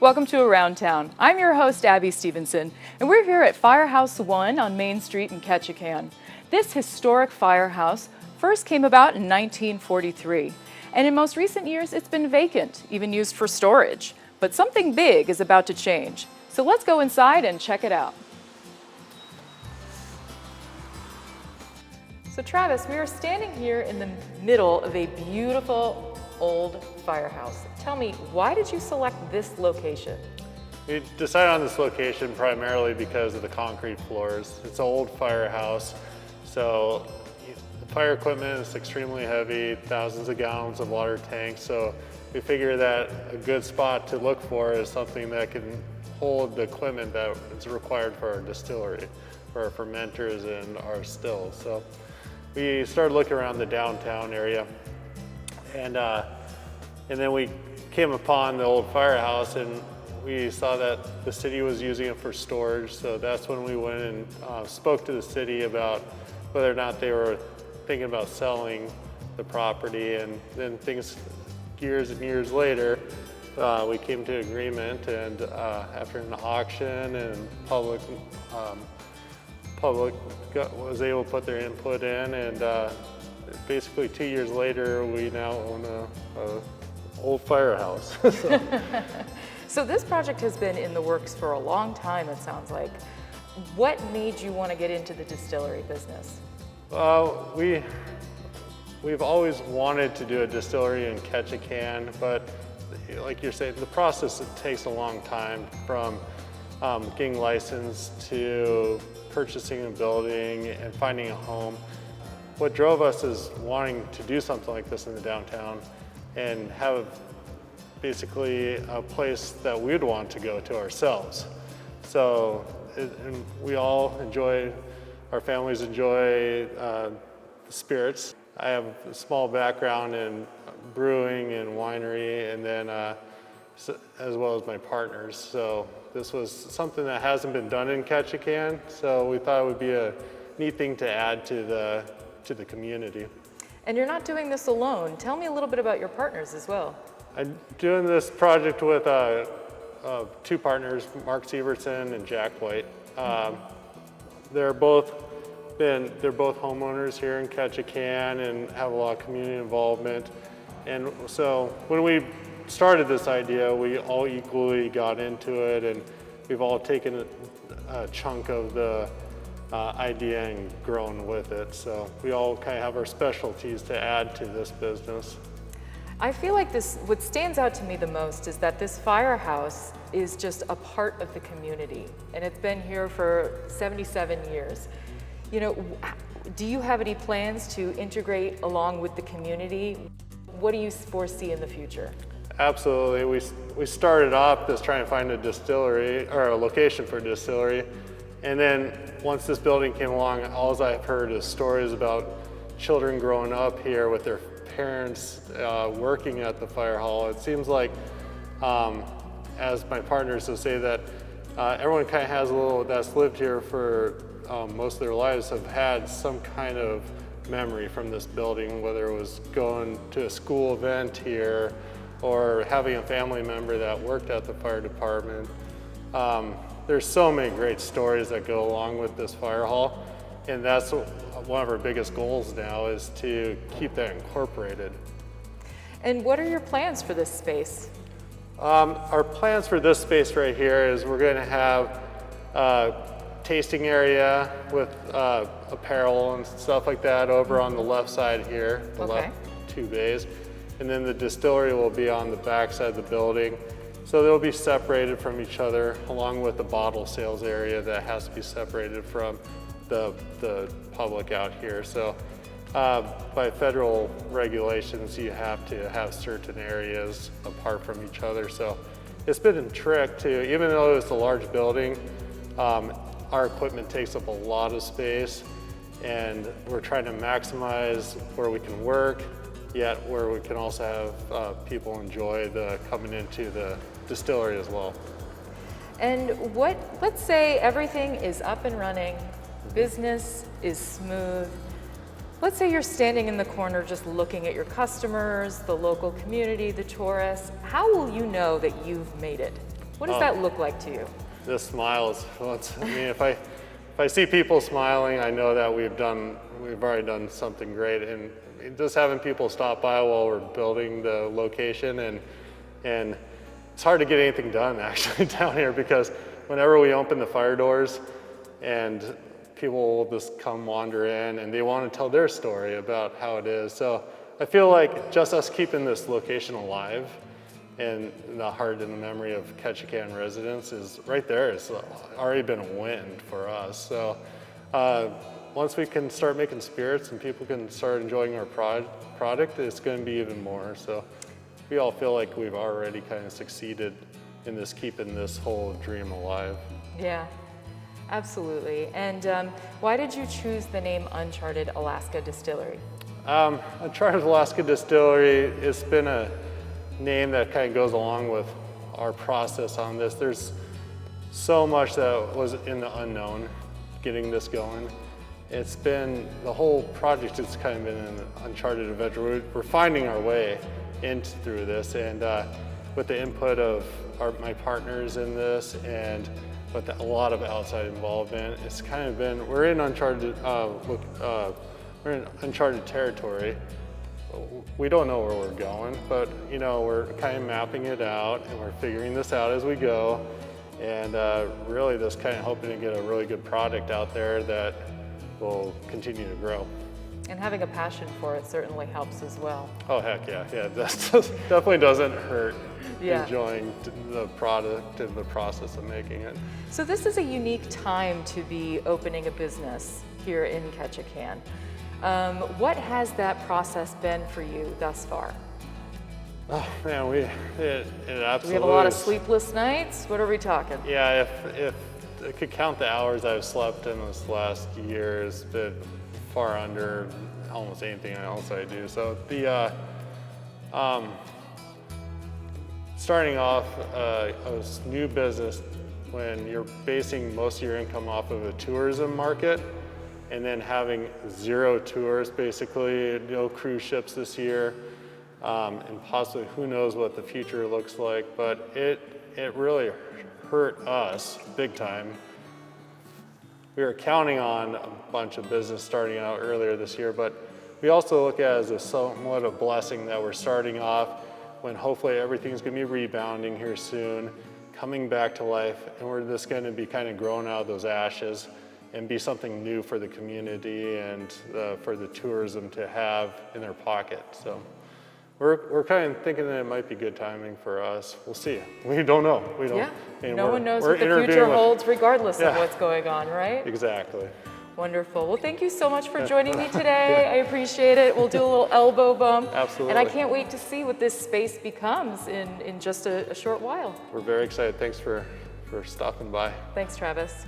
Welcome to Around Town. I'm your host, Abby Stevenson, and we're here at Firehouse 1 on Main Street in Ketchikan. This historic firehouse first came about in 1943, and in most recent years it's been vacant, even used for storage. But something big is about to change, so let's go inside and check it out. So Travis, we are standing here in the middle of a beautiful old firehouse. Tell me, why did you select this location? We decided on this location primarily because of the concrete floors. It's an old firehouse, so the fire equipment is extremely heavy, thousands of gallons of water tanks, so we figured that a good spot to look for is something that can hold the equipment that is required for our distillery, for our fermenters and our stills. So we started looking around the downtown area, and then we came upon the old firehouse, and we saw that the city was using it for storage. So that's when we went and spoke to the city about whether or not they were thinking about selling the property. And then years and years later, we came to agreement, and after an auction and public was able to put their input in, and basically 2 years later, we now own a old firehouse. So this project has been in the works for a long time, it sounds like. What made you want to get into the distillery business? We've always wanted to do a distillery in Ketchikan, but like you're saying, the process, it takes a long time from getting licensed to purchasing a building and finding a home. What drove us is wanting to do something like this in the downtown and have basically a place that we'd want to go to ourselves. So, and we all enjoy, our families enjoy the spirits. I have a small background in brewing and winery, and then as well as my partners. So this was something that hasn't been done in Ketchikan, so we thought it would be a neat thing to add to the community. And you're not doing this alone. Tell me a little bit about your partners as well. I'm doing this project with two partners, Mark Severson and Jack White. They're both homeowners here in Ketchikan and have a lot of community involvement. And so when we started this idea, we all equally got into it, and we've all taken a chunk of the idea and grown with it. So we all kind of have our specialties to add to this business. I feel like what stands out to me the most is that this firehouse is just a part of the community, and it's been here for 77 years. You know, do you have any plans to integrate along with the community? What do you foresee in the future? Absolutely. We started off just trying to find a distillery or a location for a distillery, and then once this building came along, all I've heard is stories about children growing up here with their parents working at the fire hall. It seems like, as my partners will say, that everyone kind of has that's lived here for most of their lives have had some kind of memory from this building, whether it was going to a school event here or having a family member that worked at the fire department. There's so many great stories that go along with this fire hall, and that's one of our biggest goals now, is to keep that incorporated. And what are your plans for this space? Our plans for this space right here is we're going to have a tasting area with apparel and stuff like that over on the left side here, the left two bays. And then the distillery will be on the back side of the building. So they'll be separated from each other, along with the bottle sales area that has to be separated from the public out here. So by federal regulations, you have to have certain areas apart from each other. So it's been a trick to, even though it's a large building, our equipment takes up a lot of space, and we're trying to maximize where we can work, yet where we can also have people enjoy coming into the distillery as well. And let's say everything is up and running, business is smooth. Let's say you're standing in the corner just looking at your customers, the local community, the tourists. How will you know that you've made it? What does that look like to you? This smiles. I mean, if I see people smiling, I know that we've already done something great. And just having people stop by while we're building the location, and it's hard to get anything done actually down here, because whenever we open the fire doors, and people will just come wander in and they want to tell their story about how it is. So I feel like just us keeping this location alive in the heart and the memory of Ketchikan residents is right there. It's already been a win for us. So once we can start making spirits and people can start enjoying our product, it's going to be even more. So we all feel like we've already kind of succeeded in this, keeping this whole dream alive. Yeah, absolutely. And why did you choose the name Uncharted Alaska Distillery? Uncharted Alaska Distillery, it's been a name that kind of goes along with our process on this. There's so much that was in the unknown getting this going. It's been, the whole project has kind of been an uncharted adventure. We're finding our way through this, and with the input of my partners in this, and with a lot of outside involvement, it's kind of been, we're in uncharted territory. We don't know where we're going, but you know, we're kind of mapping it out, and we're figuring this out as we go, and really just kind of hoping to get a really good product out there that will continue to grow. And having a passion for it certainly helps as well. Oh heck yeah, that definitely doesn't hurt. Yeah. Enjoying the product and the process of making it. So this is a unique time to be opening a business here in Ketchikan. What has that process been for you thus far? Oh man, it absolutely. Do we have a lot of sleepless nights? What are we talking? Yeah, if I could count the hours I've slept in this last year, it's been far under almost anything else I do. So the starting off a new business when you're basing most of your income off of a tourism market, and then having 0 tours basically, no cruise ships this year, and possibly who knows what the future looks like, but it really hurt us big time. We were counting on a bunch of business starting out earlier this year, but we also look at it as somewhat a blessing that we're starting off when hopefully everything's going to be rebounding here soon, coming back to life, and we're just going to be kind of growing out of those ashes and be something new for the community and for the tourism to have in their pocket. So we're kind of thinking that it might be good timing for us. We'll see. We don't know. We don't. Yeah. And no one knows what the future holds regardless of what's going on, right? Exactly. Wonderful. Well, thank you so much for joining me today. I appreciate it. We'll do a little elbow bump. Absolutely. And I can't wait to see what this space becomes in just a short while. We're very excited. Thanks for stopping by. Thanks, Travis.